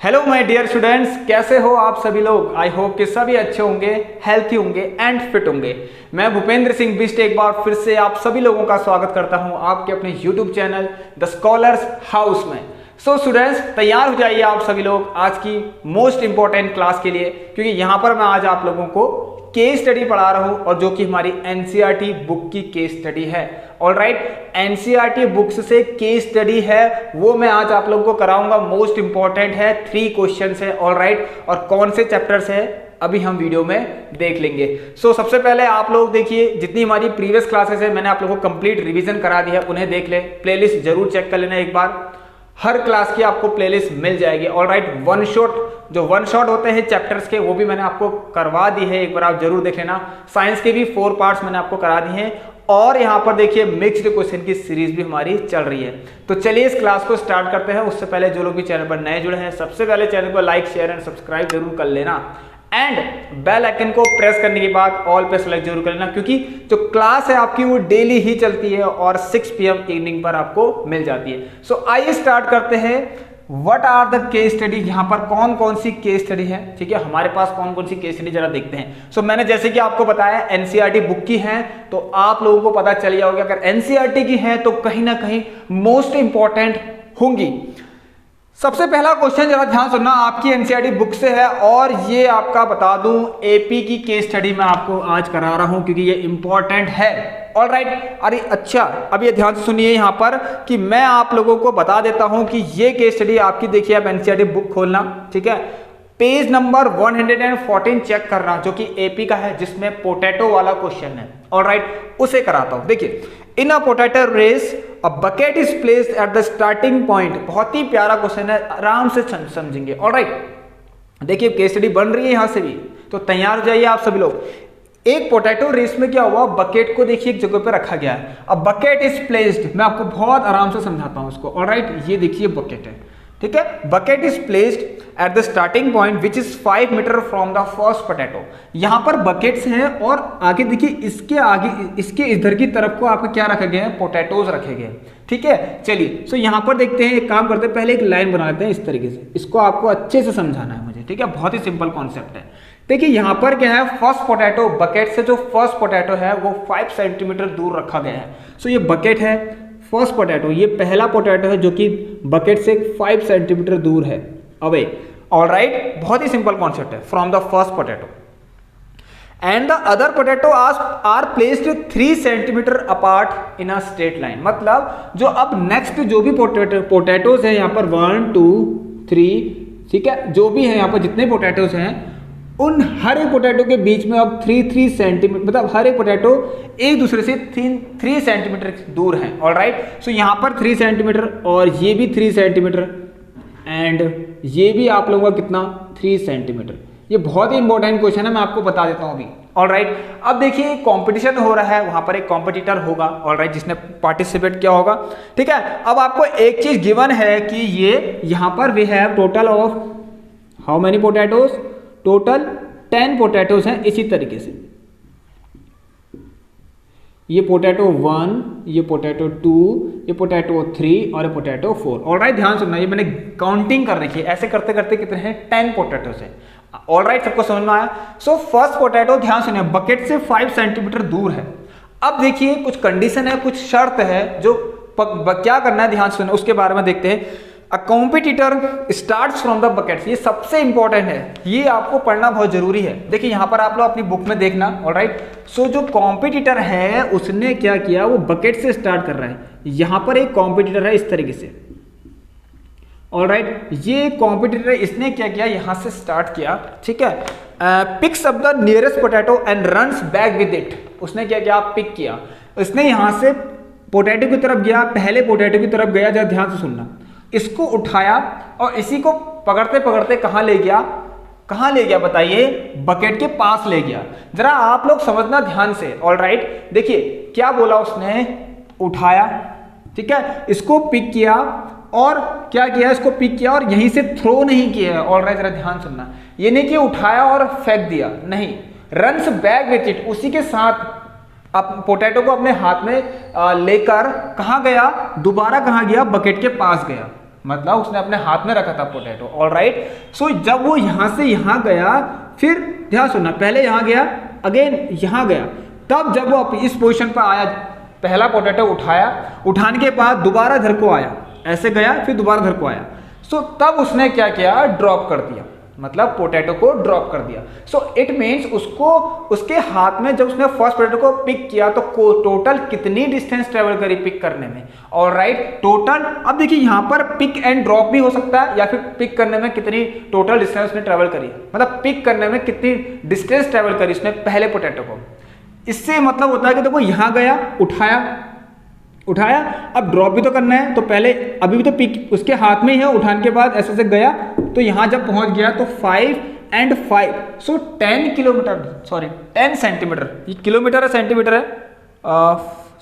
Hello my dear students, कैसे हो आप सभी लोग। आई होप कि सभी अच्छे होंगे, हेल्थी होंगे एंड फिट होंगे। मैं भूपेंद्र सिंह बिष्ट एक बार फिर से आप सभी लोगों का स्वागत करता हूं आपके अपने YouTube channel the scholars house में। सो स्टूडेंट्स, तैयार हो जाइए आप सभी लोग आज की मोस्ट इंपॉर्टेंट क्लास के लिए, क्योंकि यहाँ पर मैं आज आप लोगों को केस स्टडी पढ़ा रहा हूं और जो कि हमारी एनसीईआरटी बुक की केस स्टडी है। ऑलराइट, एनसीईआरटी बुक्स से केस स्टडी है वो मैं आज आप लोगों को कराऊंगा। मोस्ट इंपॉर्टेंट है, 3 क्वेश्चंस है। ऑलराइट, और कौन से चैप्टर्स है अभी हम वीडियो में देख लेंगे। सबसे पहले आप लोग देखिए, जितनी हमारी प्रीवियस क्लासेस है मैंने आप लोगों को कंप्लीट रिवीजन करा दी है, उन्हें देख ले। प्लेलिस्ट जरूर चेक कर लेना एक बार, हर क्लास की आपको प्लेलिस्ट मिल जाएगी। ऑलराइट, वन शॉट होते हैं चैप्टर्स के, वो भी मैंने आपको करवा दी है, एक बार आप जरूर देख लेना। साइंस के भी 4 पार्ट्स मैंने आपको करा दिए हैं, और यहाँ पर देखिए मिक्स्ड क्वेश्चन की सीरीज भी हमारी चल रही है। तो चलिए इस क्लास को स्टार्ट करते हैं। उससे पहले जो लोग भी चैनल पर नए जुड़े हैं, सबसे पहले चैनल को लाइक शेयर एंड सब्सक्राइब जरूर कर लेना, एंड बेल आइकन को प्रेस करने के बाद ऑल पे सेलेक्ट जरूर कर लेना, क्योंकि जो क्लास है आपकी वो डेली ही चलती है और 6 PM इवनिंग पर आपको मिल जाती है। आइए स्टार्ट करते हैं। What are the case study, यहाँ पर कौन कौन सी केस स्टडी है, ठीक है, हमारे पास कौन कौन सी केस स्टडी जरा देखते हैं। मैंने जैसे कि आपको बताया एनसीईआरटी बुक की है, तो आप लोगों को पता चल गया होगा अगर एनसीईआरटी की है तो कहीं ना कहीं मोस्ट इंपॉर्टेंट होंगी। सबसे पहला क्वेश्चन जरा ध्यान सुनना, आपकी एनसीईआरटी बुक से है, और ये आपका बता दूं एपी की केस स्टडी मैं आपको आज करा रहा हूं क्योंकि ये इंपॉर्टेंट है। ऑलराइट, अरे अच्छा, अब ये ध्यान से सुनिए यहाँ पर कि मैं आप लोगों को बता देता हूं कि ये केस स्टडी आपकी, देखिए आप एनसीईआरटी बुक खोलना, ठीक है, पेज नंबर 114 चेक करना, जो कि एपी का है, जिसमें पोटैटो वाला क्वेश्चन है। ऑलराइट, उसे कराता हूं। देखिए, in a potato race a bucket is placed at the starting point. बहुत ही प्यारा क्वेश्चन है, आराम से समझेंगे। ऑलराइट, देखिए केस स्टडी बन रही है यहां से भी, तो तैयार हो जाइए आप सभी लोग। एक पोटैटो रेस में क्या हुआ, बकेट को देखिए एक जगह पे रखा गया है। अब बकेट इज प्लेस्ड, मैं आपको बहुत आराम से समझाता हूं इसको। ऑलराइट, ये देखिए बकेट है, ठीक है, bucket is placed at the starting point which is 5 metre from the first potato. यहां पर बकेट्स हैं और आगे देखिए इसके आगे, इसके इधर की तरफ को आपका क्या रखा गया है, पोटैटोज रखे गए हैं, ठीक है। चलिए यहां पर देखते हैं, एक काम करते हैं, पहले एक लाइन बना लेते हैं इस तरीके से, इसको आपको अच्छे से समझाना है मुझे, ठीक है, बहुत ही सिंपल कॉन्सेप्ट है। देखिए यहां पर क्या है, फर्स्ट पोटैटो, बकेट से जो फर्स्ट पोटैटो है वो 5 सेंटीमीटर दूर रखा गया है। ये बकेट है, फर्स्ट पोटैटो, ये पहला पोटैटो है जो कि बकेट से 5 सेंटीमीटर दूर है अवे। ऑलराइट, बहुत ही सिंपल कॉन्सेप्ट है, from the first potato and the other potato are placed 3 centimetre apart in a straight line. मतलब जो अब नेक्स्ट जो भी पोटैटोज है यहाँ पर 1 2 3, ठीक है, जो भी है यहाँ पर जितने पोटैटोज हैं उन हर एक पोटैटो के बीच में अब 3 सेंटीमीटर, मतलब हर एक पोटैटो एक दूसरे से 3 सेंटीमीटर दूर है। ऑलराइट, यहाँ पर 3 सेंटीमीटर और ये भी 3 सेंटीमीटर एंड ये भी आप लोगों का कितना, 3 सेंटीमीटर। ये बहुत ही इंपॉर्टेंट क्वेश्चन है, मैं आपको बता देता हूँ अभी। ऑलराइट, अब देखिए कंपटीशन हो रहा है, वहां पर एक कॉम्पिटिटर होगा, ऑलराइट, जिसने पार्टिसिपेट किया होगा, ठीक है। अब आपको एक चीज गिवन है कि ये यहाँ पर we have total of how many potatoes, total 10 potatoes हैं। इसी तरीके से ये पोटैटो 1, ये पोटैटो 2, ये पोटैटो 3 और ये पोटैटो 4। ऑलराइट, ध्यान सुनना, ये मैंने काउंटिंग कर रखी है, ऐसे करते करते कितने हैं, 10 पोटैटोज हैं। ऑलराइट, सबको समझ में आया। फर्स्ट पोटैटो, ध्यान सुनिए, बकेट से 5 सेंटीमीटर दूर है। अब देखिए कुछ कंडीशन है, कुछ शर्त है, जो क्या करना है ध्यान सुनिए, उसके बारे में देखते हैं। अ competitor starts from the buckets, ये सबसे इंपॉर्टेंट है, ये आपको पढ़ना बहुत जरूरी है। देखिए यहाँ पर आप लोग अपनी बुक में देखना। ऑलराइट, जो कॉम्पिटिटर है उसने क्या किया, वो बकेट से स्टार्ट कर रहा है। यहाँ पर एक कॉम्पिटिटर है इस तरीके से। ऑलराइट, ये कॉम्पिटिटर इसने क्या किया, यहाँ से स्टार्ट किया, ठीक है, pics up the nearest potato and runs back with it. उसने क्या किया, पिक किया, उसने यहाँ से पोटैटो की तरफ गया, पहले पोटैटो की तरफ गया, जरा ध्यान से सुनना, इसको उठाया और इसी को पकड़ते पकड़ते कहां ले गया बताइए, बकेट के पास ले गया। जरा आप लोग समझना ध्यान से। ऑलराइट, देखिए क्या बोला उसने, उठाया, ठीक है, इसको पिक किया और क्या किया, इसको पिक किया और यहीं से थ्रो नहीं किया। ऑलराइट, जरा ध्यान सुनना, ये नहीं कि उठाया और फेंक दिया, नहीं, रन्स बैक विथ इट, उसी के साथ अब पोटैटो को अपने हाथ में लेकर कहां गया, दोबारा कहां गया, बकेट के पास गया। मतलब उसने अपने हाथ में रखा था पोटैटो। ऑलराइट, सो जब वो यहाँ से यहाँ गया, फिर ध्यान सुनना, पहले यहाँ गया, अगेन यहाँ गया, तब जब वो इस पोजीशन पर आया, पहला पोटैटो उठाया, उठाने के बाद दोबारा इधर को आया, ऐसे गया, फिर दोबारा इधर को आया, सो तब उसने क्या किया, ड्रॉप कर दिया, मतलब पोटैटो को ड्रॉप कर दिया। सो इट मीन्स उसको, उसके हाथ में जब उसने फर्स्ट पोटैटो को पिक किया तो टोटल कितनी डिस्टेंस ट्रेवल करी पिक करने में। ऑलराइट, टोटल, अब देखिए यहाँ पर पिक एंड ड्रॉप भी हो सकता है, या फिर पिक करने में कितनी टोटल डिस्टेंस उसने ट्रेवल करी, मतलब पिक करने में कितनी डिस्टेंस ट्रेवल करी उसने पहले पोटैटो को। इससे मतलब होता है कि देखो यहाँ गया, उठाया, अब ड्रॉप भी तो करना है, तो पहले अभी भी तो पिक उसके हाथ में ही है, उठाने के बाद ऐसे से गया, तो यहाँ जब पहुंच गया तो 5 and 5, so 10 kilometre, sorry 10 centimetre, ये किलोमीटर है सेंटीमीटर है,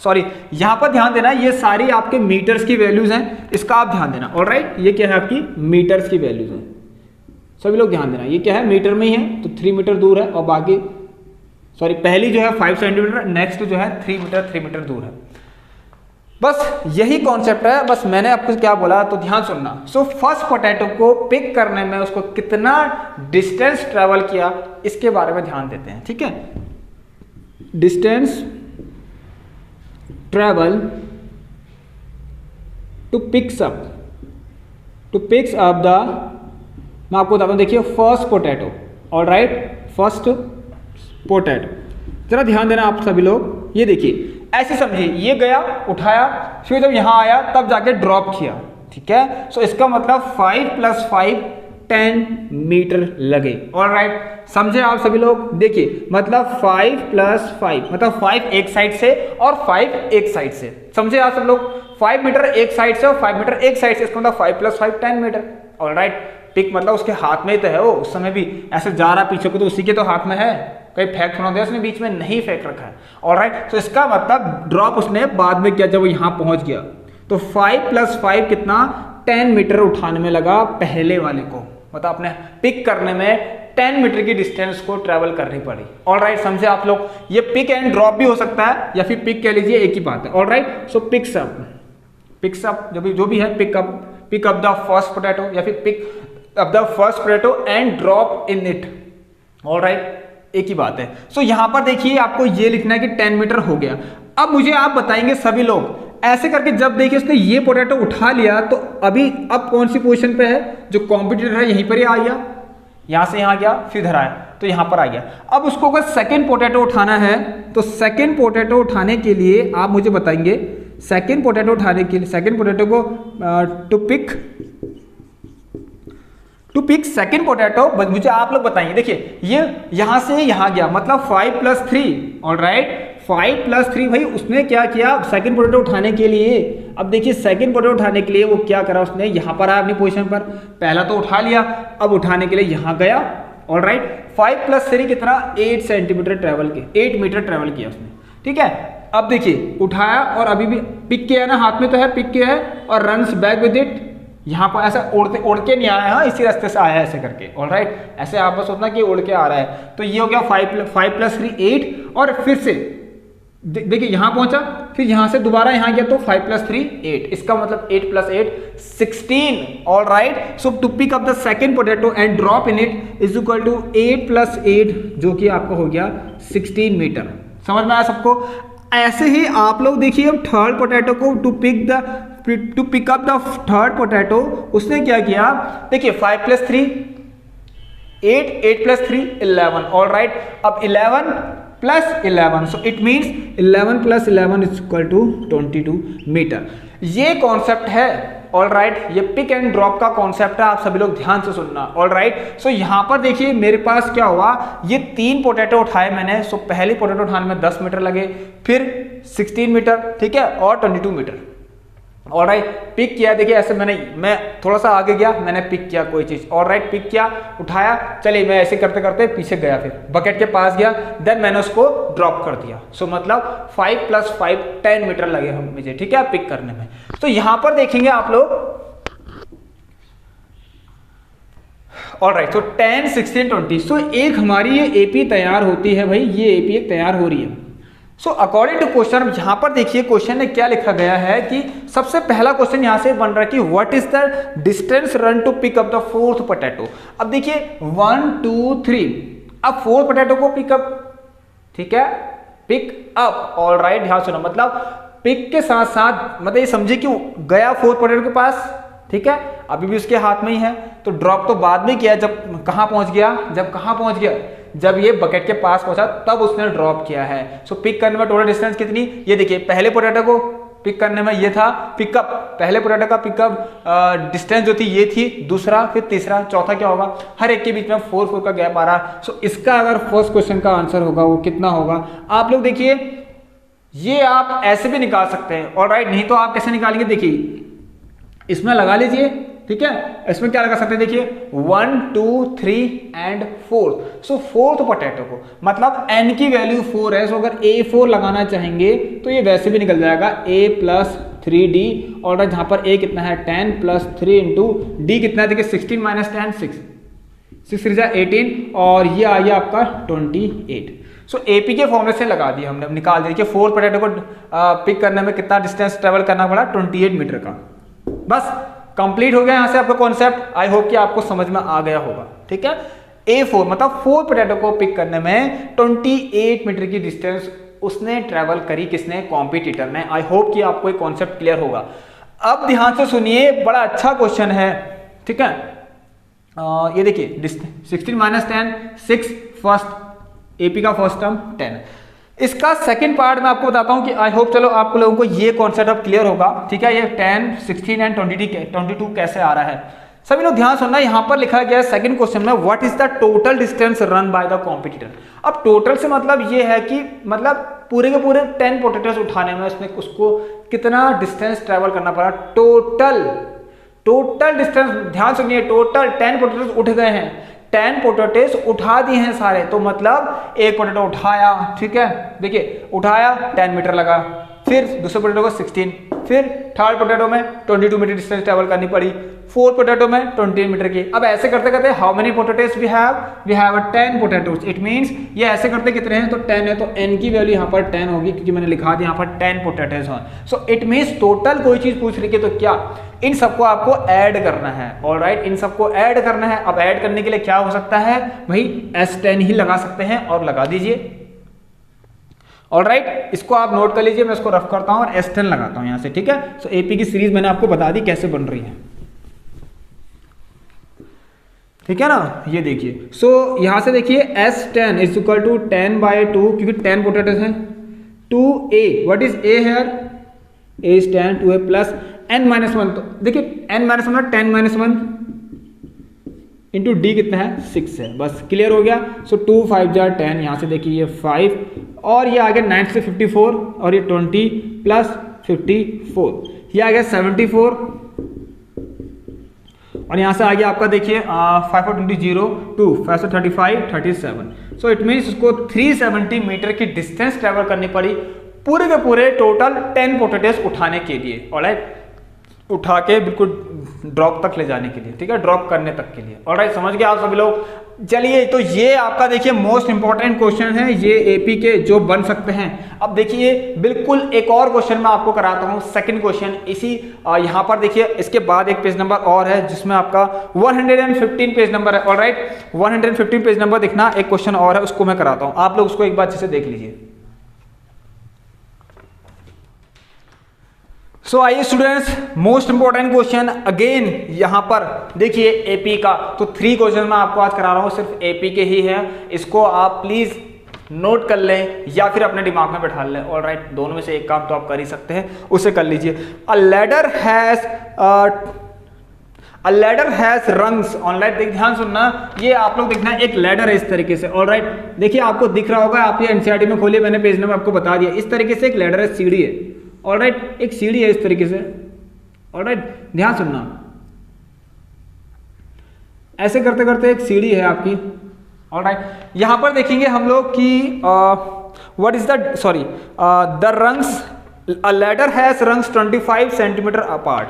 सॉरी, यहाँ पर ध्यान देना, ये सारी आपके मीटर्स की वैल्यूज हैं, इसका आप ध्यान देना। ऑलराइट, ये क्या है, आपकी मीटर्स की वैल्यूज हैं, सभी लोग ध्यान देना, ये क्या है, मीटर में ही है, तो 3 मीटर दूर है, और बाकी सॉरी पहली जो है 5 सेंटीमीटर, नेक्स्ट जो है 3 मीटर दूर है। बस यही कॉन्सेप्ट है, बस मैंने आपको क्या बोला तो ध्यान सुनना। सो फर्स्ट पोटैटो को पिक करने में उसको कितना डिस्टेंस ट्रेवल किया, इसके बारे में ध्यान देते हैं, ठीक है। Distance travel to picks up the, मैं आपको बताता हूं, देखिए first potato. Alright, first potato, जरा ध्यान देना आप सभी लोग, ये देखिए ऐसे समझिए, ये गया, उठाया, फिर जब यहां आया तब जाके ड्रॉप किया, ठीक है। सो इसका मतलब 5 + 5 10 मीटर लगे। ऑलराइट, समझे आप सभी लोग, देखिए मतलब 5 + 5 मतलब 5 एक साइड से और 5 एक साइड से, समझे आप सब लोग, 5 मीटर एक साइड से और 5 मीटर एक साइड से, इसका मतलब 5 + 5 10 मीटर। ऑलराइट, पिक मतलब उसके हाथ में ही तो है, वो उस समय भी ऐसे जा रहा पीछे को, तो उसी के तो हाथ में है, कहीं फेंक थोड़ा दिया उसने, बीच में नहीं फेंक रखा है। ऑलराइट, तो इसका मतलब ड्रॉप उसने बाद में किया, जब वो यहां पहुंच गया तो 5 + 5 कितना, 10 मीटर उठाने में लगा पहले वाले को, मतलब अपने पिक करने में 10 मीटर की डिस्टेंस को ट्रेवल करनी पड़ी। ऑलराइट, समझे आप लोग, ये पिक एंड ड्रॉप भी हो सकता है, या फिर पिक कह लीजिए, एक ही बात है। ऑलराइट, सो पिक्स अप जो भी है, pick up the first potato, या फिर pick up the first potato and drop in it. Alright, एक ही बात है। सो यहां पर देखिए आपको ये लिखना है कि 10 मीटर हो गया। अब मुझे आप बताएंगे सभी लोग, ऐसे करके जब देखिए उसने ये पोटैटो उठा लिया, तो अब कौन सी पोजीशन पे है, जो कॉम्पिटिटर है यहीं पर ही आ गया, यहां से यहां गया, फिर इधर आया, तो यहां पर आ गया। अब उसको अगर सेकेंड पोटैटो उठाना है, तो सेकेंड पोटैटो उठाने के लिए आप मुझे बताएंगे, सेकेंड पोटैटो उठाने के लिए, सेकेंड पोटैटो को टू पिक सेकेंड पोटैटो, मुझे आप लोग बताएंगे। देखिए ये यहां से यहां गया, मतलब 5 + 3। ऑलराइट, 5 + 3, भाई उसने क्या किया सेकेंड पोटैटो उठाने के लिए। अब देखिए सेकेंड पोटैटो उठाने के लिए वो क्या करा, उसने यहां पर आया अपनी पोजीशन पर, पहला तो उठा लिया, अब उठाने के लिए यहां गया। ऑलराइट, 5 + 3 कितना, 8 सेंटीमीटर ट्रेवल किया, 8 मीटर ट्रेवल किया उसने, ठीक है। अब देखिए उठाया और अभी भी पिक किया ना, हाथ में तो है, पिक किया है, और रन्स बैक विद इट, यहाँ पर ऐसा उड़ के नहीं आया, इसी रास्ते से आया ऐसे करके। ऑलराइट, ऐसे आप बस सोचना कि उड़ के आ रहा है, तो ये हो गया 5 + 3 8, और फिर से देखिए यहां पहुंचा, फिर यहां से दोबारा यहां गया, तो 5 + 3 8, इसका मतलब 8 + 8 16। Alright, so to pick up the second potato and drop in it is equal to 8 + 8, जो कि आपका हो गया 16 मीटर। समझ में आया सबको। ऐसे ही आप लोग देखिए, अब थर्ड पोटैटो को to pick up the third potato, उसने क्या किया, देखिए 5 + 3 8, 8 + 3 11। ऑलराइट, अब 11 + 11, so it means 11 + 11 is equal to 22 metre. ये कॉन्सेप्ट है। ऑलराइट, ये पिक एंड ड्रॉप का कॉन्सेप्ट है, आप सभी लोग ध्यान से सुनना। ऑलराइट, सो यहां पर देखिए मेरे पास क्या हुआ, ये 3 पोटैटो उठाए मैंने। सो पहली पोटैटो उठाने में 10 मीटर लगे, फिर 16 मीटर, ठीक है, और 22 मीटर। ऑलराइट, पिक किया, देखिए ऐसे मैं थोड़ा सा आगे गया, मैंने पिक किया कोई चीज। ऑलराइट, पिक किया, उठाया, चलिए मैं ऐसे करते करते पीछे गया, फिर बकेट के पास गया, देन मैंने उसको ड्रॉप कर दिया। सो मतलब 5 + 5 10 मीटर लगे हम मुझे, ठीक है, पिक करने में। तो यहां पर देखेंगे आप लोग, ऑलराइट, सो 10 16 20, सो एक हमारी ये एपी तैयार होती है भाई, ये एपी एक तैयार हो रही है। सो अकॉर्डिंग टू क्वेश्चन, यहाँ पर देखिए क्वेश्चन में क्या लिखा गया है कि सबसे पहला क्वेश्चन यहाँ से बन रहा है कि what is the distance run to pick up the fourth potato. अब देखिए 1 2 3, अब फोर्थ पोटैटो को पिकअप, ठीक है, पिक अप, ऑल राइट, ध्यान सुनो, मतलब पिक के साथ साथ मतलब ये समझे कि गया फोर्थ पोटैटो के पास, ठीक है, अभी भी उसके हाथ में ही है, तो ड्रॉप तो बाद में किया, जब कहाँ पहुंच गया, जब कहाँ पहुंच गया, जब ये बकेट के पास पहुंचा तब उसने ड्रॉप किया है। सो पिक करने में टोटल डिस्टेंस कितनी, ये देखिए पहले पोटैटो को पिक करने में ये था पिकअप, पहले पोटैटो का पिकअप डिस्टेंस जो थी ये थी, दूसरा, फिर तीसरा, चौथा क्या होगा, हर एक के बीच में 4 4 का गैप आ रहा। सो इसका अगर फर्स्ट क्वेश्चन का आंसर होगा वो कितना होगा, आप लोग देखिए, ये आप ऐसे भी निकाल सकते हैं, ऑलराइट, नहीं तो आप कैसे निकालेंगे, देखिए इसमें लगा लीजिए, ठीक है, इसमें क्या लगा सकते हैं, देखिए 1 2 3 एंड 4, सो फोर्थ पोटैटो को, मतलब n की वैल्यू 4 है, सो अगर A4 लगाना चाहेंगे तो ये वैसे भी निकल जाएगा A प्लस 3D, और जहां पर A कितना है 10 प्लस 3 इंटू D कितना है, देखिए 16 माइनस 10 6 6 3 18, और ये आ गया आपका 28। सो AP के फॉर्मूले से लगा दिया हमने, निकाल दिया कि फोर्थ पोटैटो को पिक करने में कितना डिस्टेंस ट्रेवल करना पड़ा, 28 मीटर का। बस कंप्लीट हो गया यहाँ से आपका कॉन्सेप्ट, आई होप कि आपको समझ में आ गया होगा, ठीक है। A4 मतलब फोर्थ पोटैटो को पिक करने में 28 मीटर की डिस्टेंस उसने ट्रेवल करी, किसने, कॉम्पिटिटर ने। आई होप कि आपको एक कॉन्सेप्ट क्लियर होगा। अब ध्यान से सुनिए, बड़ा अच्छा क्वेश्चन है, ठीक है। ये देखिए 16 माइनस 10 6, फर्स्ट AP का फर्स्ट टर्म 10। इसका सेकंड पार्ट मैं आपको बताता हूं कि आई होप चलो आप लोगों को ये कॉन्सेप्ट अब क्लियर होगा, ठीक है। ये 10 16 एंड 22 कैसे आ रहा है, सभी लोग ध्यान सुनना। यहां पर लिखा गया है सेकंड क्वेश्चन में, what is the total distance run by the competitor. अब टोटल से मतलब ये है कि मतलब पूरे के पूरे 10 पोटैटोस उठाने में उसने उसको कितना डिस्टेंस ट्रेवल करना पड़ा, टोटल डिस्टेंस, ध्यान सुनिए, टोटल 10 पोटैटोस उठ गए हैं, 10 पोटैटोस उठा दिए हैं सारे, तो मतलब एक पोटैटो उठाया, ठीक है, देखिए उठाया 10 मीटर लगा, फिर दूसरे पोटैटो को 16, फिर थर्ड पोटैटो में 22 मीटर डिस्टेंस ट्रेवल करनी पड़ी, फोर्थ पोटैटो में 28 मीटर की। अब ऐसे करते करते how many potatoes we have 10 potatoes, it means ये ऐसे करते कितने हैं, तो 10 है, तो n की वैल्यू यहाँ पर 10 होगी, क्योंकि मैंने लिखा दिया यहाँ पर 10 पोटैटोस हैं। सो इट मींस टोटल कोई चीज पूछ रही है तो क्या, इन सबको आपको ऐड करना है, ऑलराइट, इन सबको ऐड करना है। अब ऐड करने के लिए क्या हो सकता है भाई, S10 ही लगा सकते हैं, और लगा दीजिए, ऑलराइट, इसको आप नोट कर लीजिए, मैं इसको रफ करता हूं और S10 लगाता हूं यहां से, ठीक है। सो AP की सीरीज मैंने आपको बता दी कैसे बन रही है, ठीक है ना, ये देखिए। सो यहां से देखिए S10 इज इक्वल टू 10/2, क्योंकि 10 पोटैटोस हैं, 2A, what is A here, A is 10, 2A plus n-1, तो देखिए n-1 10 -1 इंटू D कितना है 6 है, बस क्लियर हो गया। सो 2 5 जा 10, यहाँ से देखिए ये 5, और ये आ गया 9 से 54, और ये 20 प्लस 54, ये आ गया 74, और यहाँ से आ गया आपका देखिए 5 और 20 0 2 5 से 35 37। सो इट मीन्स उसको 370 मीटर की डिस्टेंस ट्रेवल करनी पड़ी पूरे के पूरे टोटल 10 पोटैटोस उठाने के लिए, ऑलराइट, उठा के बिल्कुल ड्रॉप तक ले जाने के लिए, ठीक है, ड्रॉप करने तक के लिए, ऑलराइट, समझ गए आप सभी लोग। चलिए, तो ये आपका देखिए मोस्ट इंपॉर्टेंट क्वेश्चन है, ये AP के जो बन सकते हैं। अब देखिए बिल्कुल एक और क्वेश्चन मैं आपको कराता हूँ, सेकंड क्वेश्चन, इसी यहाँ पर देखिए इसके बाद एक पेज नंबर और है जिसमें आपका 115 पेज नंबर है, ऑलराइट, 115 पेज नंबर दिखना, एक क्वेश्चन और है, उसको मैं कराता हूँ, आप लोग उसको एक बार अच्छे से देख लीजिए। सो आइए students, most important question again यहाँ पर देखिए AP का, तो 3 क्वेश्चन मैं आपको आज करा रहा हूँ, सिर्फ AP के ही है, इसको आप प्लीज नोट कर लें या फिर अपने दिमाग में बैठा लें, ऑलराइट, दोनों में से एक काम तो आप कर ही सकते हैं, उसे कर लीजिए। अ लैडर हैज रंग्स, ऑलराइट, ध्यान सुनना, ये आप लोग देखना, एक लैडर है इस तरीके से, ऑलराइट, देखिए आपको दिख रहा होगा, आप ये NCERT में खोलिए, मैंने पेज नंबर आपको बता दिया, इस तरीके से एक लैडर है, सीढ़ी है, ऑलराइट, एक सीढ़ी है इस तरीके से, ऑलराइट, ध्यान सुनना, ऐसे करते करते एक सीढ़ी है आपकी, ऑलराइट, यहां पर देखेंगे हम लोग कि what is the sorry the rungs, a ladder has rungs 25 centimetre apart.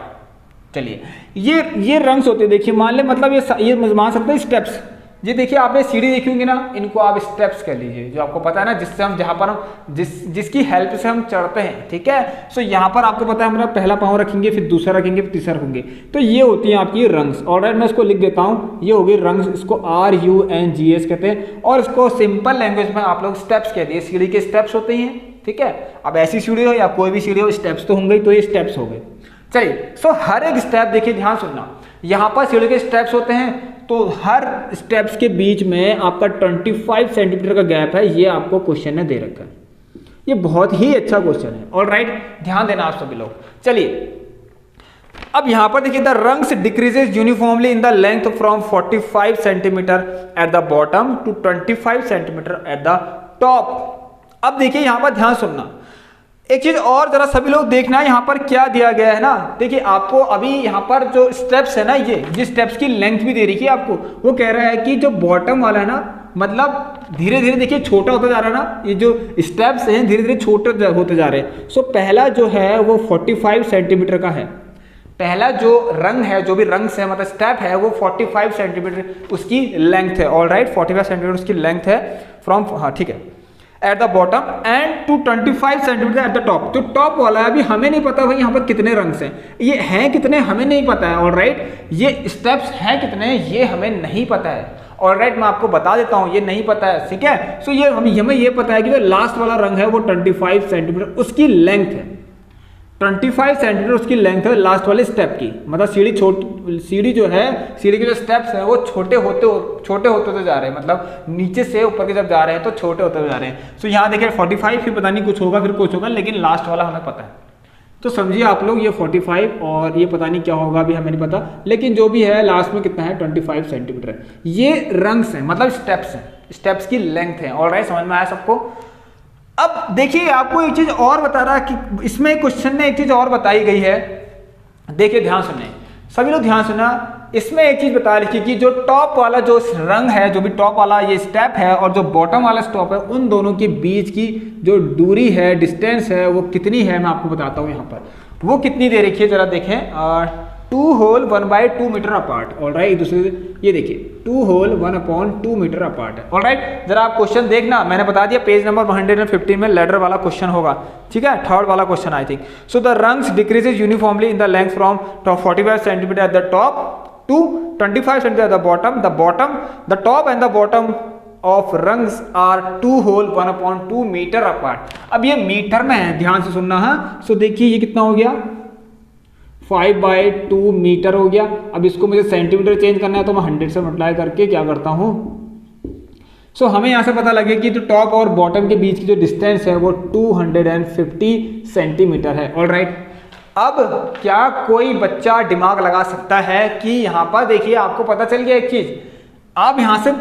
चलिए, ये रंग्स होते हैं, देखिए मान ले, मतलब ये मान सकते हैं स्टेप्स, ये देखिए आपने सीढ़ी देखी होंगी ना, इनको आप स्टेप्स कह लीजिए, जो आपको पता है ना, जिससे हम जहाँ पर हम जिसकी हेल्प से हम चढ़ते हैं, ठीक है। सो यहाँ पर आपको पता है हमारा पहला पाँव रखेंगे, फिर दूसरा रखेंगे, फिर तीसरा रखेंगे, तो ये होती है आपकी रंग्स। ऑलराइट, मैं इसको लिख देता हूँ, ये होगी रंग्स, इसको RUNGS कहते हैं, और इसको सिंपल लैंग्वेज में आप लोग स्टेप्स कहते हैं। सीढ़ी के स्टेप्स होते हैं, ठीक है। अब ऐसी सीढ़ी हो या कोई भी सीढ़ी हो, स्टेप्स तो होंगे, तो ये स्टेप्स हो गए। चलिए, सो हर एक स्टेप देखिए, ध्यान सुनना, यहाँ पर सीढ़ी के स्टेप्स होते हैं, तो हर स्टेप्स के बीच में आपका 25 सेंटीमीटर का गैप है, ये आपको क्वेश्चन ने दे रखा है। ये बहुत ही अच्छा क्वेश्चन है। ऑलराइट, ध्यान देना आप सभी लोग। चलिए, अब यहां पर देखिए, the rungs decreases uniformly in the length from 45 centimetre at the bottom to 25 centimetre at the top. अब देखिए यहां पर ध्यान सुनना, एक चीज और जरा सभी लोग देखना, यहाँ पर क्या दिया गया है ना। देखिए आपको अभी यहाँ पर जो स्टेप्स है ना, ये स्टेप्स की लेंथ भी दे रही है आपको। वो कह रहा है कि जो बॉटम वाला है ना, मतलब धीरे धीरे देखिए छोटा होता जा रहा है ना, ये जो स्टेप्स हैं धीरे धीरे छोटे होते जा रहे हैं। सो पहला जो है वो 45 सेंटीमीटर का है। पहला जो रंग है, जो भी रंग है, मतलब स्टेप है, वो 45 सेंटीमीटर उसकी लेंथ है। ऑलराइट, 45 सेंटीमीटर उसकी लेंथ है फ्रॉम, हाँ ठीक है, at the bottom and to 25 centimetre at the top. तो टॉप वाला है, अभी हमें नहीं पता भाई यहाँ पर कितने रंग्स हैं, ये हैं कितने हमें नहीं पता है। ऑलराइट, ये स्टेप्स हैं कितने ये हमें नहीं पता है। ऑलराइट, मैं आपको बता देता हूँ, ये नहीं पता है, ठीक है। सो ये हमें ये पता है कि जो लास्ट वाला रंग है वो 25 सेंटीमीटर उसकी लेंथ है, 25 सेंटीमीटर उसकी लेंथ है लास्ट वाले स्टेप की। मतलब सीढ़ी जो है, सीढ़ी के जो स्टेप्स हैं वो छोटे होते जा रहे हैं, मतलब नीचे से ऊपर की जब जा रहे हैं तो छोटे होते जा रहे हैं। सो यहाँ देखिए 45, फिर पता नहीं कुछ होगा, फिर कुछ होगा, लेकिन लास्ट वाला हमें पता है। तो समझिए आप लोग, ये 45 और ये पता नहीं क्या होगा, अभी हमें नहीं पता, लेकिन जो भी है लास्ट में कितना है, 25 सेंटीमीटर है। ये रंग्स हैं, मतलब स्टेप्स हैं, स्टेप्स की लेंथ है। ऑलराइट, समझ में आया सबको। अब देखिए आपको एक चीज और बता रहा कि इसमें क्वेश्चन में एक चीज और बताई गई है। देखिए ध्यान सुने सभी लोग, ध्यान सुना, इसमें एक चीज बता रही थी कि जो टॉप वाला जो रंग है, जो भी टॉप वाला ये स्टेप है और जो बॉटम वाला स्टॉप है, उन दोनों के बीच की जो दूरी है, डिस्टेंस है, वो कितनी है, मैं आपको बताता हूँ। यहाँ पर वो कितनी दे रखी है, जरा देखें। 2 होल 1/2 मीटर अपार्ट। ऑलराइट, एक दूसरे से ये देखिए 2 होल 1/2 मीटर अपार्ट है। ऑलराइट, जरा आप क्वेश्चन देखना, मैंने बता दिया पेज नंबर 115 में लेडर वाला क्वेश्चन होगा, ठीक है, थर्ड वाला question I think. So the rungs decreases uniformly in the length from 45 centimetre at the top to 25 centimetre at the bottom. The top and the bottom of rungs are 2 whole 1/2 metre apart. अब ये metre में है, ध्यान से सुनना है। सो देखिए ये कितना हो गया, 5/2 मीटर हो गया। अब इसको मुझे सेंटीमीटर चेंज करना है, तो मैं 100 से मल्टीप्लाई करके क्या करता हूँ। सो हमें यहाँ से पता लगे कि जो टॉप और बॉटम के बीच की जो डिस्टेंस है वो 250 सेंटीमीटर है। ऑलराइट, अब क्या कोई बच्चा दिमाग लगा सकता है कि यहाँ पर देखिए आपको पता चल गया एक चीज। आप यहाँ से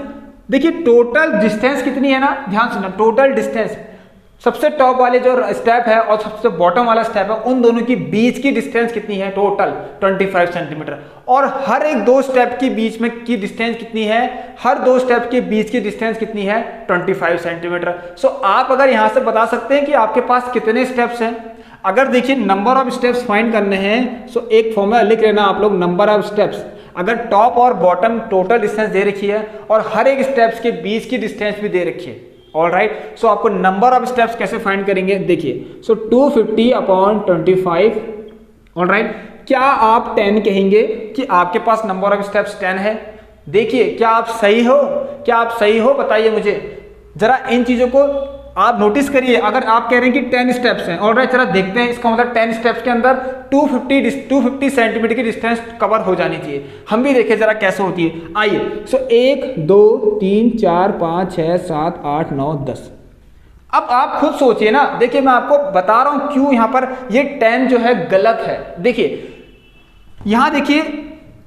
देखिए टोटल डिस्टेंस कितनी है ना, ध्यान सुनना, टोटल डिस्टेंस सबसे टॉप वाले जो स्टेप है और सबसे बॉटम वाला स्टेप है, उन दोनों की बीच की डिस्टेंस कितनी है, टोटल 25 सेंटीमीटर। और हर एक दो स्टेप के बीच में की डिस्टेंस कितनी है, हर दो स्टेप के बीच की डिस्टेंस कितनी है, 25 सेंटीमीटर। सो आप अगर यहां से बता सकते हैं कि आपके पास कितने स्टेप्स हैं। अगर देखिए नंबर ऑफ स्टेप्स फाइंड करने हैं, सो एक फॉर्मूला लिख लेना आप लोग, नंबर ऑफ स्टेप्स। अगर टॉप और बॉटम टोटल डिस्टेंस दे रखी है और हर एक स्टेप्स के बीच की डिस्टेंस भी दे रखी है, ऑलराइट, सो आपको नंबर ऑफ स्टेप्स कैसे फाइंड करेंगे, देखिए। सो 250/25। ऑलराइट, क्या आप 10 कहेंगे कि आपके पास नंबर ऑफ स्टेप्स 10 है? देखिए क्या आप सही हो, क्या आप सही हो, बताइए मुझे जरा। इन चीजों को आप नोटिस करिए। अगर आप कह रहे हैं कि 10 स्टेप्स हैं, ऑलराइट, चला देखते हैं, इसका मतलब 10 स्टेप्स के अंदर 250 सेंटीमीटर की डिस्टेंस कवर हो जानी चाहिए। हम भी देखें जरा कैसे होती है, आइए। सो 1 2 3 4 5 6 7 8 9 10। अब आप खुद सोचिए ना, देखिए मैं आपको बता रहा हूं क्यों यहां पर ये 10 जो है गलत है। देखिए यहां देखिए,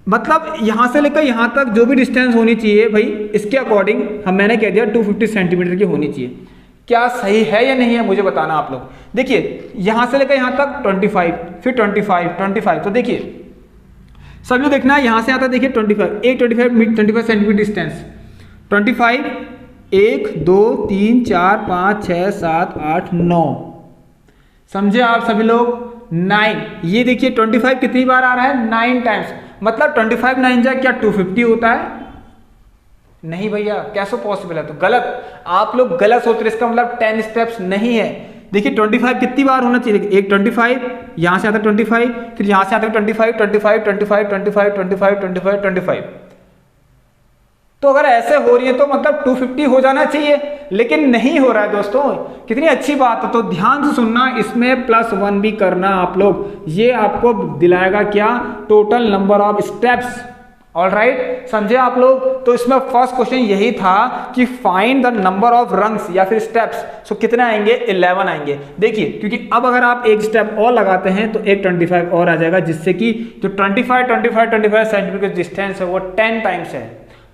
मतलब यहां से लेकर यहां तक जो भी डिस्टेंस होनी चाहिए भाई, इसके अकॉर्डिंग मैंने कह दिया 250 सेंटीमीटर की होनी चाहिए। क्या सही है या नहीं है मुझे बताना आप लोग। देखिए यहां से लेकर यहां तक 25, फिर 25, तो देखिए सभी लोग देखना है, यहां से आता है, देखिए 25 सेंटीमीटर डिस्टेंस, 25 1 2 3 4 5 6 7 8 9, समझे आप सभी लोग, 9। ये देखिए 25 कितनी बार आ रहा है, 9 टाइम्स, मतलब 25 9 जा क्या 250 होता है, नहीं भैया, कैसे पॉसिबल है? तो गलत, आप लोग गलत सोच रहे, इसका मतलब 10 स्टेप्स नहीं है। देखिए 25 कितनी बार होना चाहिए? एक 25, यहां से आता 25, फिर यहां से आता 25, 25, 25, 25, 25, 25, 25। तो अगर ऐसे हो रही है तो मतलब 250 हो जाना चाहिए, लेकिन नहीं हो रहा है दोस्तों। कितनी अच्छी बात है। तो ध्यान से सुनना, इसमें +1 भी करना आप लोग, ये आपको दिलाएगा क्या? Total number of steps. Alright, समझे आप लोग? तो इसमें फर्स्ट क्वेश्चन यही था कि find the number of rungs या फिर स्टेप्स। सो कितने आएंगे? 11 आएंगे। देखिए, क्योंकि अब अगर आप एक स्टेप और लगाते हैं तो एक 25 और आ जाएगा, जिससे कि जो 25 सेंटीमीटर का डिस्टेंस है वो 10 टाइम्स है।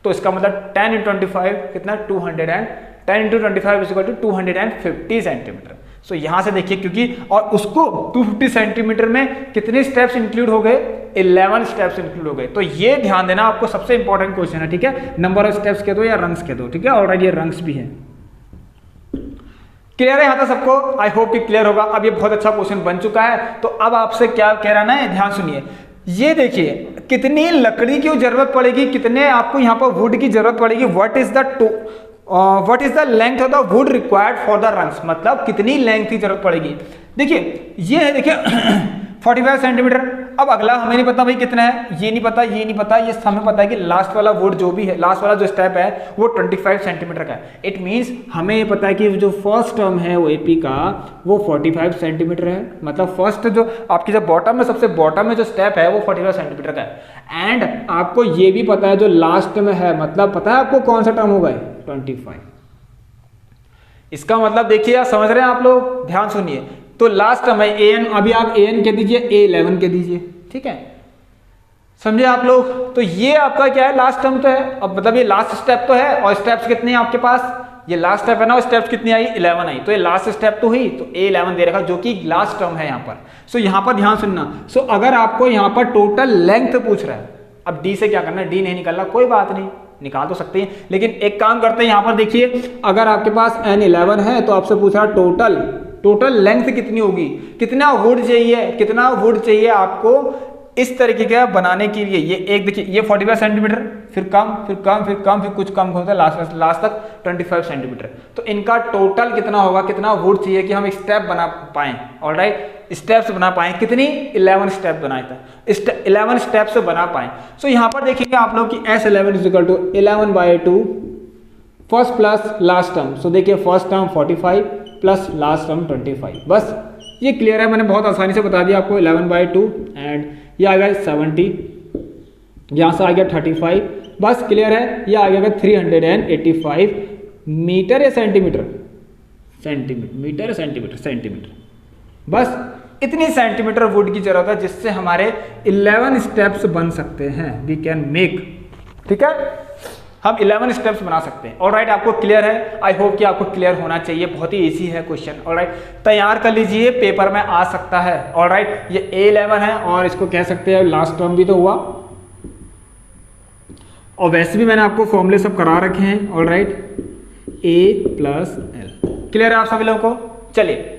तो इसका मतलब 10 × 25 कितना? 200 एंड 10 × 25 = 250 सेंटीमीटर। सो यहां से देखिए, क्योंकि और उसको 250 सेंटीमीटर में कितने स्टेप्स इंक्लूड हो गए? 11 स्टेप्स इंक्लूड हो गए। तो ये ध्यान देना, आपको सबसे इंपॉर्टेंट क्वेश्चन है, ठीक है? नंबर ऑफ स्टेप्स कह दो या रंग्स कह दो, ठीक है? ऑलरेडी ये रंग्स भी है। क्लियर है यहां तक सबको? आई होप कि क्लियर होगा। अब ये बहुत अच्छा क्वेश्चन बन चुका है। तो अब आपसे क्या कह रहा है, ध्यान सुनिए। ये देखिए कितनी लकड़ी की जरूरत पड़ेगी, कितने आपको यहाँ पर वुड की जरूरत पड़ेगी। What is the length of the wood required for the rungs, मतलब कितनी लेंथ की जरूरत पड़ेगी। देखिए ये है, देखिए 45 सेंटीमीटर। अब अगला हमें नहीं पता भाई कितना है, ये नहीं पता, ये नहीं पता, ये हमें पता है कि लास्ट वाला वुड जो भी है, लास्ट वाला जो स्टेप है वो 25 सेंटीमीटर का है। इट मींस हमें ये पता है कि जो फर्स्ट टर्म है वो एपी का वो 45 सेंटीमीटर है। मतलब फर्स्ट जो आपकी जब बॉटम में, सबसे बॉटम में जो स्टेप है वो 45 सेंटीमीटर का है। एंड आपको ये भी पता है जो लास्ट में है, मतलब पता है आपको कौन सा टर्म होगा? 25। इसका मतलब देखिए, आप समझ रहे हैं आप लोग? ध्यान सुनिए। तो लास्ट टर्म है an, अभी आप an कह दीजिए, A11 कह दीजिए, ठीक है? समझे आप लोग? तो ये आपका क्या है? लास्ट टर्म तो है। अब मतलब ये लास्ट स्टेप तो है, और स्टेप्स कितने हैं आपके पास? ये लास्ट स्टेप है ना, स्टेप्स कितनी आई? 11 आई। तो ये लास्ट स्टेप तो हुई, तो A11 दे रखा, जो कि लास्ट टर्म है यहाँ पर। सो यहाँ पर ध्यान सुनना। सो अगर आपको यहाँ पर टोटल लेंथ पूछ रहा है, अब डी से क्या करना है? डी नहीं निकालना, कोई बात नहीं, निकाल तो सकते हैं, लेकिन एक काम करते हैं, यहाँ पर देखिए अगर आपके पास N11 है तो आपसे पूछ रहा टोटल लेंथ कितनी होगी, कितना वुड चाहिए, कितना वुड चाहिए आपको इस तरीके का बनाने के लिए। ये एक देखिए, ये 45 सेंटीमीटर, फिर कम, फिर कम, फिर कम, फिर कुछ कम होता है, लास्ट तक 25 सेंटीमीटर। तो इनका टोटल कितना होगा, कितना वुड चाहिए कि हम स्टेप बना पाएं? ऑलराइट, स्टेप्स बना पाएं। कितनी? 11 स्टेप बनाए थे, 11 स्टेप से बना पाएं। सो यहाँ पर देखेंगे आप लोग कि S11 = 11/2 first plus last term. So देखिए first term 45 plus last term 25। बस ये क्लियर है, मैंने बहुत आसानी से बता दिया आपको। 11/2 एंड ये आ गया 70, यहाँ से आ गया 35, बस क्लियर है। ये आ गया 385 मीटर या सेंटीमीटर? मीटर या सेंटीमीटर। बस इतनी सेंटीमीटर वुड की जरूरत है, जिससे हमारे 11 स्टेप्स बन सकते हैं। वी कैन मेक, ठीक है, हम 11 स्टेप्स बना सकते हैं। ऑलराइट, आपको क्लियर है? आई होप कि आपको क्लियर होना चाहिए, बहुत ही इजी है क्वेश्चन। ऑलराइट, तैयार कर लीजिए, पेपर में आ सकता है। ऑलराइट, ये A11 है और इसको कह सकते हैं लास्ट टर्म भी तो हुआ, और वैसे भी मैंने आपको फॉर्मूले सब करा रखे हैं। ऑलराइट, A+L क्लियर है आप सभी लोगों को? चलिए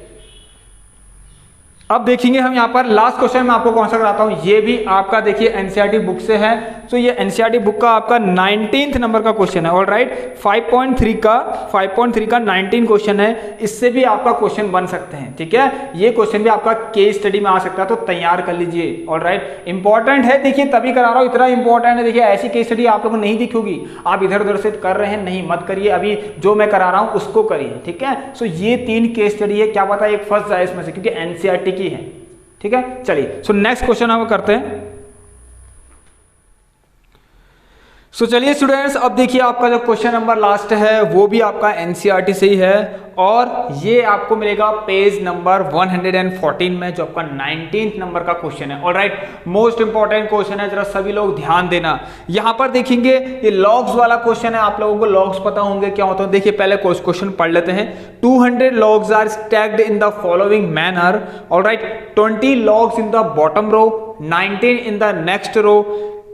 अब देखेंगे हम यहाँ पर लास्ट क्वेश्चन में आपको कौन सा कराता हूँ। ये भी आपका देखिए एनसीईआरटी बुक से है। तो ये एनसीईआरटी बुक का आपका 19th नंबर का क्वेश्चन है। ऑलराइट, 5.3 का 19 क्वेश्चन है। इससे भी आपका क्वेश्चन बन सकते हैं, ठीक है? ये क्वेश्चन भी आपका केस स्टडी में आ सकता है, तो तैयार कर लीजिए। ऑलराइट, इंपॉर्टेंट है, देखिए तभी करा रहा हूँ, इतना इंपॉर्टेंट है। देखिए ऐसी केस स्टडी आप लोगों को नहीं दिखोगी, आप इधर उधर से कर रहे हैं, नहीं मत करिए, अभी जो मैं करा रहा हूँ उसको करिए, ठीक है? सो ये 3 केस स्टडी है, क्या पता एक फर्स्ट जाए इसमें से, क्योंकि एनसीईआरटी की है, ठीक है? चलिए, सो नेक्स्ट क्वेश्चन हम करते हैं। सो चलिए स्टूडेंट्स, अब देखिए आपका जो क्वेश्चन नंबर लास्ट है वो भी आपका एनसीईआरटी से ही है, और ये आपको मिलेगा पेज नंबर 114 में, जो आपका 19th नंबर का क्वेश्चन है। ऑलराइट, मोस्ट इंपॉर्टेंट क्वेश्चन है, जरा सभी लोग ध्यान देना। यहां पर देखेंगे ये लॉग्स वाला क्वेश्चन है, आप लोगों को लॉग्स पता होंगे क्या होता है। देखिए पहले क्वेश्चन पढ़ लेते हैं। 200 logs are stacked in the following manner. Alright, 20 logs in the bottom row, 19 in the next row,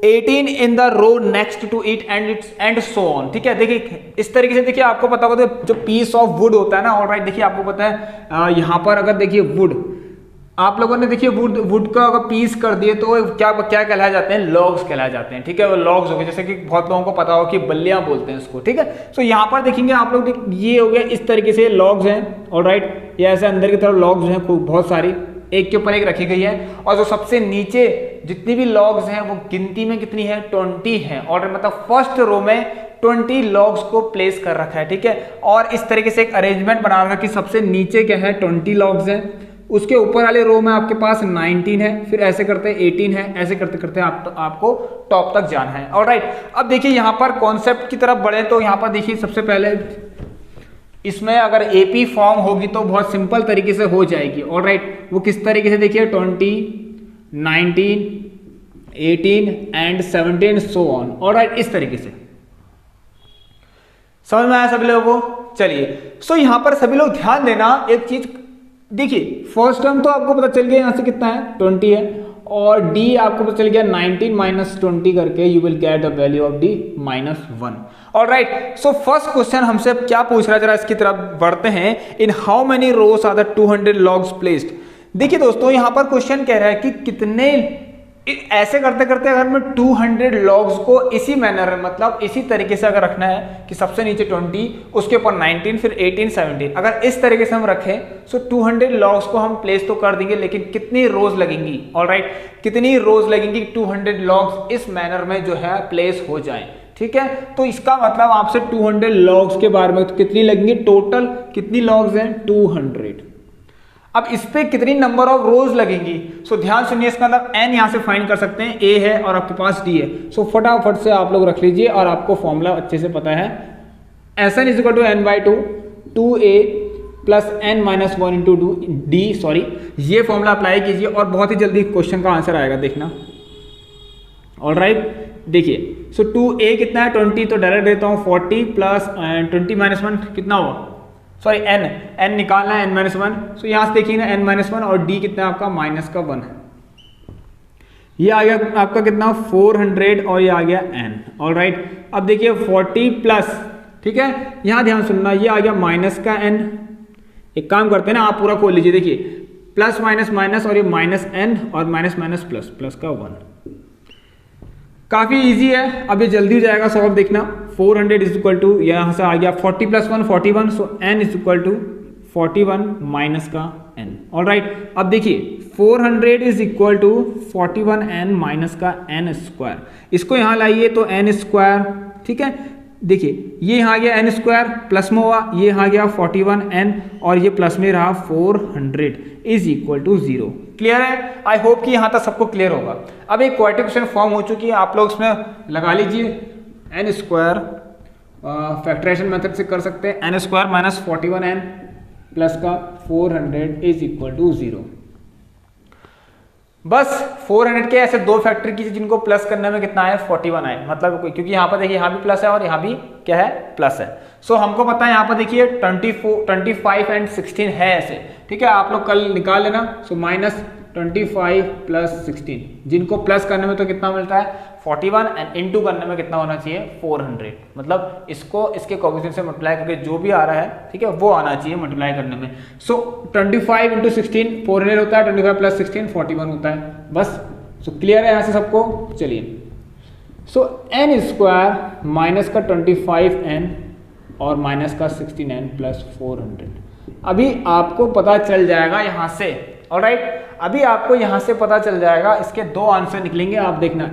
18 in the row next to it and so on. ठीक है, देखिए इस तरीके से, देखिए आपको पता होगा जो पीस ऑफ वुड होता है ना। ऑलराइट, देखिए आपको पता है यहाँ पर अगर देखिए वुड, आप लोगों ने देखिए वुड का अगर पीस कर दिए तो क्या क्या कहलाए जाते हैं, लॉग्स कहलाए जाते हैं। ठीक है, वो लॉग्स हो गए, जैसे कि बहुत लोगों को पता हो कि बल्लियां बोलते हैं उसको। ठीक है, तो यहाँ पर देखेंगे आप लोग, ये हो गया इस तरीके से लॉग्स हैं, ऑलराइट। ये ऐसे अंदर की तरफ लॉग्स हैं खूब बहुत सारी, एक के ऊपर एक रखी गई है। और जो सबसे नीचे जितनी भी लॉग्स हैं वो गिनती में कितनी है, 20 है। और मतलब फर्स्ट रो में 20 लॉग्स को प्लेस कर रखा है। ठीक है, और इस तरीके से एक अरेंजमेंट बना रखा कि सबसे नीचे क्या है, 20 लॉग्स हैं, उसके ऊपर वाले रो में आपके पास 19 है, फिर ऐसे करते 18 है, ऐसे करते करते आपको टॉप तक जाना है। ऑलराइट, अब देखिए यहाँ पर कॉन्सेप्ट की तरफ बढ़े तो यहाँ पर देखिए सबसे पहले इसमें अगर एपी फॉर्म होगी तो बहुत सिंपल तरीके से हो जाएगी। ऑलराइट, वो किस तरीके से, देखिए 20, 19, 18 एंड 17 सो ऑन। ऑलराइट, इस तरीके से समझ में आया सभी लोगों को। चलिए, सो यहां पर सभी लोग ध्यान देना एक चीज, देखिए फर्स्ट टर्म तो आपको पता चल गया यहां से कितना है, 20 है, और डी आपको पता चल गया 19 माइनस 20 करके you will get the value of D -1। Alright, so first question हमसे अब क्या पूछ रहा है, जरा इसकी तरफ बढ़ते हैं। In how many rows are the 200 logs placed. देखिए दोस्तों, यहां पर क्वेश्चन कह रहा है कि कितने, ऐसे करते करते अगर मैं 200 लॉग्स को इसी मैनर में, मतलब इसी तरीके से अगर रखना है कि सबसे नीचे 20, उसके ऊपर 19, फिर 18, 17, अगर इस तरीके से हम रखें सो 200 लॉग्स को हम प्लेस तो कर देंगे, लेकिन कितनी रोज लगेंगी, ऑलराइट, कितनी रोज लगेंगी 200 लॉग्स इस मैनर में जो है प्लेस हो जाए। ठीक है, तो इसका मतलब आपसे 200 लॉग्स के बारे में, तो कितनी लगेंगी, टोटल कितनी लॉग्स हैं, 200। अब इस पे कितनी नंबर ऑफ रोज लगेंगी, सो ध्यान सुनिए, इसका मतलब n यहां से फाइंड कर सकते हैं, a है और आपके पास d है। सो फटाफट से आप लोग रख लीजिए और आपको फॉर्मूला अच्छे से पता है, Sn = n/2 2a plus n-1 into d, sorry, ये फॉर्मूला अप्लाई कीजिए और बहुत ही जल्दी क्वेश्चन का आंसर आएगा, देखना। ऑलराइट, देखिए, सो 2a कितना है, 20, तो डायरेक्ट देता हूँ 40 प्लस 20 -1 कितना हुआ, सॉरी n निकालना है, n-1। सो यहाँ से देखिए ना, n-1 और d कितना है आपका -1 है। ये आ गया आपका कितना, 400, और ये आ गया n। ऑलराइट, अब देखिए 40 प्लस, ठीक है, यहाँ ध्यान सुनना, ये आ गया -n। एक काम करते हैं ना, आप पूरा खोल लीजिए, देखिए प्लस माइनस माइनस और ये -n और माइनस माइनस प्लस, प्लस का 1। काफी इजी है, अब ये जल्दी हो जाएगा सॉल्व, देखना। 400 इज इक्वल टू, यहाँ से आ गया 40 + 1 41, so n is equal to 41 minus का n। ऑलराइट, अब देखिए 400 is equal to 41n minus का n²। इसको यहाँ लाइए तो n², ठीक है, देखिए ये यहाँ गया n² प्लस में हुआ, ये यहाँ गया 41n और ये प्लस में रहा 400 इज इक्वल टू 0। क्लियर है? आई होप कि यहाँ तक सबको क्लियर होगा। अब एक क्वाड्रेटिक इक्वेशन फॉर्म हो चुकी है, आप लोग इसमें लगा लीजिए n², फैक्टराइजेशन मेथड से कर सकते हैं, n² माइनस 41n प्लस का 400 इज इक्वल टू 0। बस 400 के ऐसे दो फैक्टर कीजिए जिनको प्लस करने में कितना है, 41 आए, मतलब क्योंकि यहाँ पर देखिए यहाँ भी प्लस है और यहाँ भी क्या है, प्लस है। सो हमको पता है यहाँ पर देखिए 25 एंड 16 है ऐसे, ठीक है, आप लोग कल निकाल लेना। सो -25 प्लस 16, जिनको प्लस करने में तो कितना मिलता है 41 एंड इनटू करने में कितना होना चाहिए 400, मतलब इसको इसके कोएफिशिएंट से मल्टीप्लाई करके जो भी आ रहा है, ठीक है, वो आना चाहिए मल्टीप्लाई करने में। सो 25 इंटू 16 400 होता है, 25 प्लस 16 41 होता है। बस सो क्लियर है यहाँ से सबको। चलिए, सो n² माइनस का 25n और माइनस का 16n प्लस 400, अभी आपको पता चल जाएगा यहाँ से। ऑलराइट, अभी आपको यहाँ से पता चल जाएगा, इसके दो आंसर निकलेंगे, आप देखना।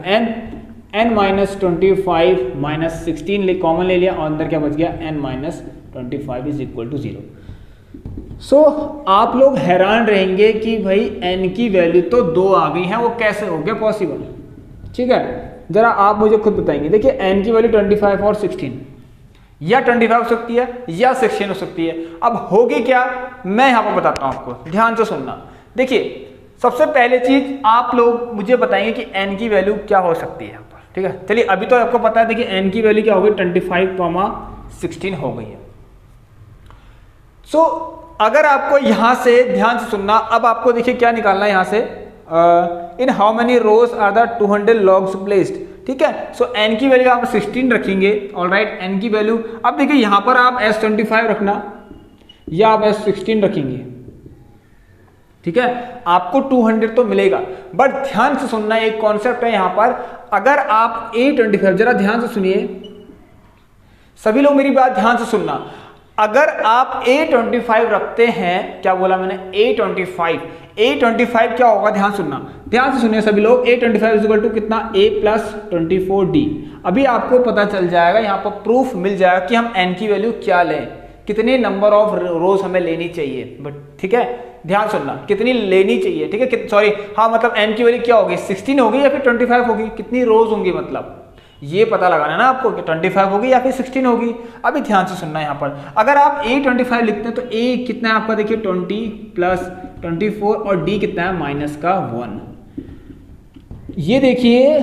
n माइनस 25 माइनस 16 कॉमन ले लिया और अंदर क्या बच गया, n minus 25 is equal to 0। So आप लोग हैरान रहेंगे कि भाई n की वैल्यू तो 2 आ गई है, वो कैसे हो गया पॉसिबल, ठीक है, जरा आप मुझे खुद बताएंगे। देखिए n की वैल्यू 25 और 16, या 25 हो सकती है या 16 हो सकती है। अब होगी क्या, मैं यहाँ पर बताता हूँ आपको, ध्यान से सुनना। देखिए सबसे पहले चीज आप लोग मुझे बताएंगे कि n की वैल्यू क्या हो सकती है यहाँ पर, ठीक है। चलिए अभी तो आपको पता है, देखिए n की वैल्यू क्या हो गई, 25, 16 हो गई है। सो अगर आपको यहां से ध्यान से सुनना, अब आपको देखिए क्या निकालना है यहाँ से, in how many rows are the 200 logs placed, ठीक है। सो n की वैल्यू आप 16 रखेंगे। ऑलराइट, n की वैल्यू, अब देखिए यहां पर आप S25 रखना या आप S16 रखेंगे, ठीक है, आपको 200 तो मिलेगा, बट ध्यान से सुनना, एक कॉन्सेप्ट है यहां पर। अगर आप A25, जरा ध्यान से सुनिए सभी लोग, मेरी बात ध्यान से सुनना। अगर आप A25 रखते हैं, क्या बोला मैंने, A25 क्या होगा, ध्यान से सुनिए सभी लोग। A25 इक्वल टू कितना, A प्लस 24D। अभी आपको पता चल जाएगा, यहां पर प्रूफ मिल जाएगा कि हम n की वैल्यू क्या लें, कितने नंबर ऑफ रोज हमें लेनी चाहिए। बट ठीक है, ध्यान सुनना, कितनी लेनी चाहिए, ठीक है, सॉरी हाँ, मतलब n की वैल्यू क्या होगी, 16 होगी या फिर 25 होगी, कितनी रोज होंगी, मतलब ये पता लगाना है ना आपको कि 25 होगी या फिर 16 होगी। अभी ध्यान से सुनना, यहाँ पर अगर आप A25 लिखते हैं तो A कितना है आपका, देखिए 20 प्लस 24 और D कितना है माइनस का 1। ये देखिए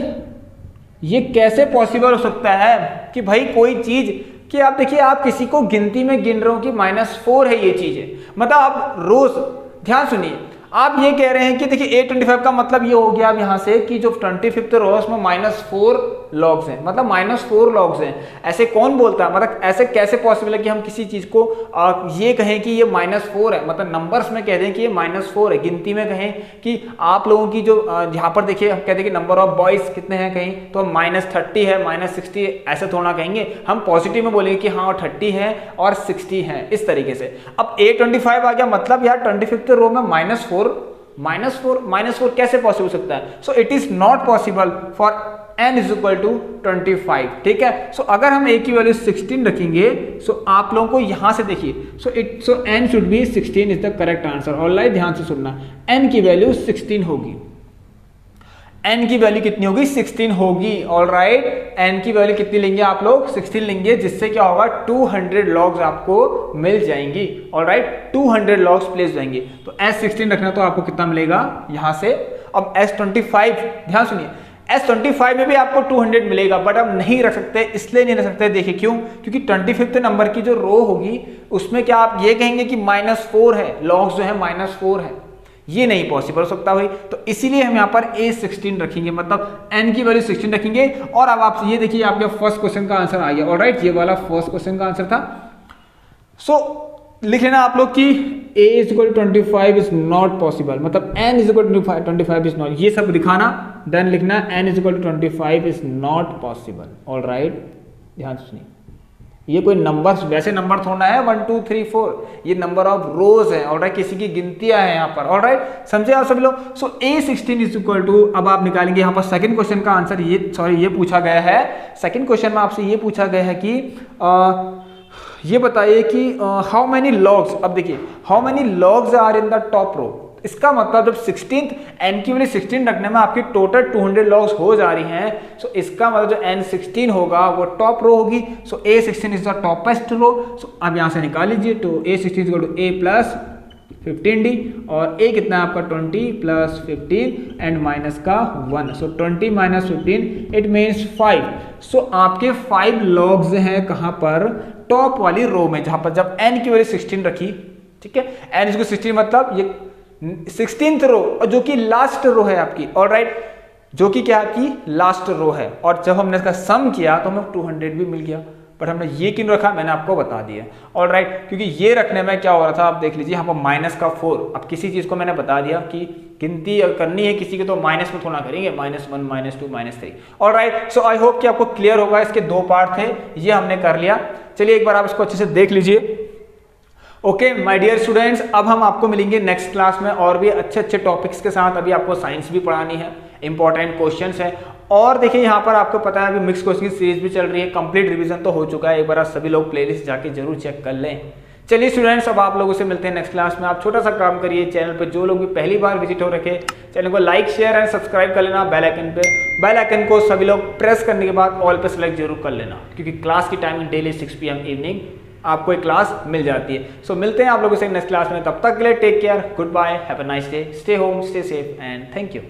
ये कैसे पॉसिबल हो सकता है कि भाई कोई चीज कि आप देखिए, आप किसी को गिनती में गिन रहे हो कि -4 है ये चीज है, मतलब आप रोज, ध्यान सुनिए, आप ये कह रहे हैं कि देखिए A25 का मतलब ये हो गया अब यहाँ से कि जो 25th रो है उसमें -4 लॉग्स हैं, मतलब -4 लॉग्स हैं। ऐसे कौन बोलता है, मतलब ऐसे कैसे पॉसिबल है कि हम किसी चीज को ये कहें कि ये -4 है, मतलब नंबर्स में कह दें कि ये -4 है, गिनती में कहें कि आप लोगों की जो यहाँ पर देखिए हम कहते हैं कि नंबर ऑफ बॉयज कितने हैं कहीं तो -30 है, -60 है, ऐसे थोड़ा कहेंगे हम, पॉजिटिव में बोलेंगे कि हाँ 30 है और 60 है, इस तरीके से। अब A25 आ गया, मतलब यार 25th रो में -4 कैसे पॉसिबल हो सकता है। So it is not possible for n is equal to 25, ठीक है। सो अगर हम a की वैल्यू 16 रखेंगे, सो आप लोगों को यहां से देखिए, सो n should be 16 is the correct answer. Alright, ध्यान से सुनना, n की वैल्यू 16 होगी, n की वैल्यू कितनी होगी, 16 होगी। ऑलराइट, n की वैल्यू कितनी लेंगे आप लोग, 16 लेंगे, जिससे क्या होगा 200 लॉग्स आपको मिल जाएंगी। ऑलराइट, 200 लॉग्स प्लेस जाएंगे, तो S16 रखना तो आपको कितना मिलेगा यहां से। अब S25, ध्यान सुनिए, S25 में भी आपको 200 मिलेगा, बट अब नहीं रख सकते, इसलिए नहीं रख सकते, देखिए क्यों, क्योंकि 25th नंबर की जो रो होगी उसमें क्या आप ये कहेंगे कि -4 है, लॉग्स जो है -4 है, ये नहीं पॉसिबल हो सकता भाई। तो इसीलिए हम यहाँ पर A16 रखेंगे, मतलब n की वैल्यू 16 रखेंगे। और अब आप ये देखिए, आपके फर्स्ट क्वेश्चन का आंसर आ गया। ऑलराइट, ये वाला फर्स्ट क्वेश्चन का आंसर था। सो लिख लेना आप लोग कि A is equal to 25 is not possible, मतलब n is equal to 25 is not, ये सब दिखाना, देन लिखना n is equal to 25 is not possible. Alright, ध्यान से सुनिए, ये कोई नंबर्स, वैसे नंबर थोड़ा है 1 2 3 4, ये नंबर ऑफ रोज है। ऑलराइट, किसी की गिनतियां हैं यहाँ पर। ऑलराइट, समझे आप सभी लोग। सो A16 इज इक्वल टू, अब आप निकालेंगे यहाँ पर सेकंड क्वेश्चन का आंसर, ये पूछा गया है, सेकंड क्वेश्चन में आपसे ये पूछा गया है कि ये बताइए कि हाउ मेनी लॉग्स, अब देखिए how many logs are in the top row. इसका मतलब जब 16th n की वैल्यू 16 रखने में आपकी टोटल 200 लॉग्स हो जा रही हैं, सो इसका मतलब जो n16 होगा वो टॉप रो होगी। So A16 is the topest row. So अब यहां से निकाल लीजिए, तो A16 is equal to A plus 15D, और A कितना है आपका 20 प्लस 15 एंड माइनस का 1, सो 20 माइनस 15 इट मीन्स 5। सो आपके 5 लॉग्स हैं कहां पर, टॉप वाली रो में, जहां पर जब n की वैल्यू 16 रखी, ठीक है, n इज 16 मतलब ये 16th रो, जो कि लास्ट रो है आपकी। ऑलराइट, जो कि क्या आपकी लास्ट रो है, और जब हमने इसका सम किया तो हमें 200 भी मिल गया। बट हमने ये क्यों रखा मैंने आपको बता दिया। ऑलराइट, क्योंकि ये रखने में क्या हो रहा था, आप देख लीजिए यहाँ पर -4। अब किसी चीज को मैंने बता दिया कि गिनती अगर करनी है किसी की तो माइनस में थोड़ा करेंगे, -1 -2 -3। ऑलराइट, सो आई होप कि आपको क्लियर होगा। इसके 2 पार्ट थे, ये हमने कर लिया। चलिए एक बार आप इसको अच्छे से देख लीजिए। ओके माय डियर स्टूडेंट्स, अब हम आपको मिलेंगे नेक्स्ट क्लास में और भी अच्छे अच्छे टॉपिक्स के साथ। अभी आपको साइंस भी पढ़ानी है, इंपॉर्टेंट क्वेश्चंस है। और देखिए यहाँ पर आपको पता है अभी मिक्स क्वेश्चन की सीरीज भी चल रही है, कंप्लीट रिवीजन तो हो चुका है। एक बार आप सभी लोग प्लेलिस्ट जाके जरूर चेक कर लें। चलिए स्टूडेंट्स, अब आप लोगों से मिलते हैं नेक्स्ट क्लास में। आप छोटा सा काम करिए, चैनल पे जो लोग भी पहली बार विजिट हो रखे, चैनल को लाइक शेयर एंड सब्सक्राइब कर लेना। बेल आइकन पे, बेल आइकन को सभी लोग प्रेस करने के बाद ऑल पे सेलेक्ट जरूर कर लेना, क्योंकि क्लास की टाइमिंग डेली 6 PM इवनिंग आपको एक क्लास मिल जाती है। सो मिलते हैं आप लोगों से नेक्स्ट क्लास में, तब तक के लिए take care, good bye, have a nice day, stay home, stay safe and thank you.